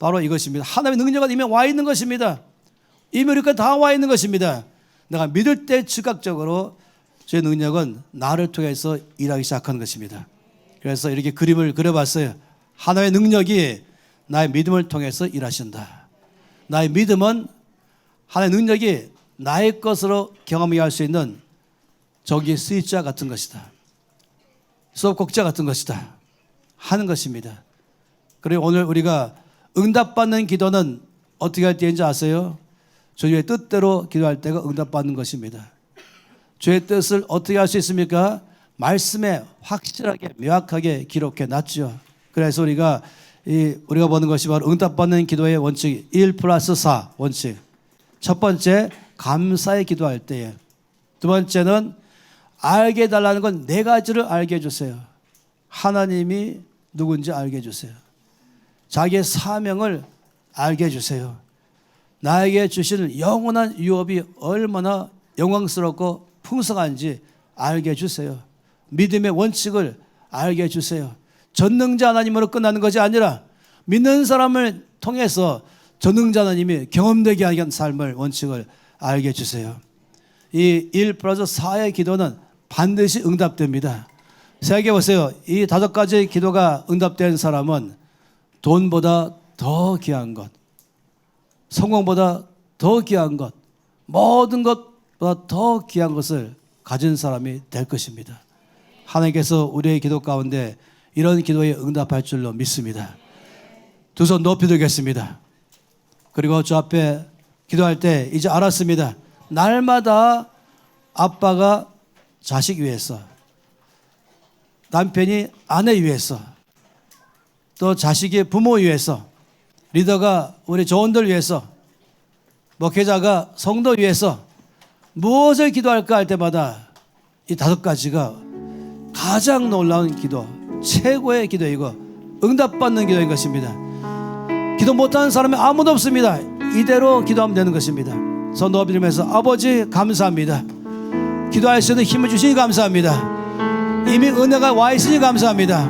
바로 이것입니다. 하나님의 능력은 이미 와 있는 것입니다. 이미 우리가 다 와 있는 것입니다. 내가 믿을 때 즉각적으로 제 능력은 나를 통해서 일하기 시작하는 것입니다. 그래서 이렇게 그림을 그려봤어요. 하나의 능력이 나의 믿음을 통해서 일하신다. 나의 믿음은 하나의 능력이 나의 것으로 경험하게 할 수 있는 전기 스위치와 같은 것이다. 수도 꼭지와 같은 것이다 하는 것입니다. 그리고 오늘 우리가 응답받는 기도는 어떻게 할 때인지 아세요? 주님의 뜻대로 기도할 때가 응답받는 것입니다. 주의 뜻을 어떻게 할 수 있습니까? 말씀에 확실하게 명확하게 기록해 놨죠. 그래서 우리가 보는 것이 바로 응답받는 기도의 원칙 1+4 원칙. 첫 번째, 감사의 기도할 때에. 두 번째는 알게 해달라는 건 네 가지를 알게 해주세요. 하나님이 누군지 알게 해주세요. 자기의 사명을 알게 해주세요. 나에게 주시는 영원한 유업이 얼마나 영광스럽고 풍성한지 알게 해주세요. 믿음의 원칙을 알게 해주세요. 전능자 하나님으로 끝나는 것이 아니라 믿는 사람을 통해서 전능자 하나님이 경험되게 하는 삶을 원칙을 알게 해주세요. 이 1+4의 기도는 반드시 응답됩니다. 생각해 보세요. 이 5가지 기도가 응답된 사람은 돈보다 더 귀한 것, 성공보다 더 귀한 것, 모든 것보다 더 귀한 것을 가진 사람이 될 것입니다. 하나님께서 우리의 기도 가운데 이런 기도에 응답할 줄로 믿습니다. 두 손 높이 들겠습니다. 그리고 저 앞에 기도할 때 이제 알았습니다. 날마다 아빠가 자식 위해서, 남편이 아내 위해서, 또 자식이 부모 위해서, 리더가 우리 조원들 위해서, 목회자가 성도 위해서 무엇을 기도할까 할 때마다 이 5가지가 가장 놀라운 기도, 최고의 기도이고 응답받는 기도인 것입니다. 기도 못하는 사람이 아무도 없습니다. 이대로 기도하면 되는 것입니다. 손 높이 들면서 아버지 감사합니다. 기도할 수 있는 힘을 주시니 감사합니다. 이미 은혜가 와 있으니 감사합니다.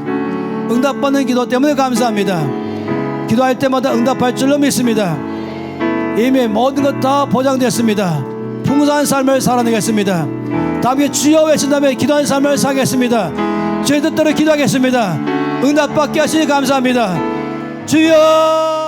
응답받는 기도 때문에 감사합니다. 기도할 때마다 응답할 줄로 믿습니다. 이미 모든 것 다 보장됐습니다. 풍성한 삶을 살아내겠습니다. 다음에 주여 외친 다음에 기도하는 삶을 살겠습니다. 저희 뜻대로 기도하겠습니다. 응답받게 하시니 감사합니다. 주여.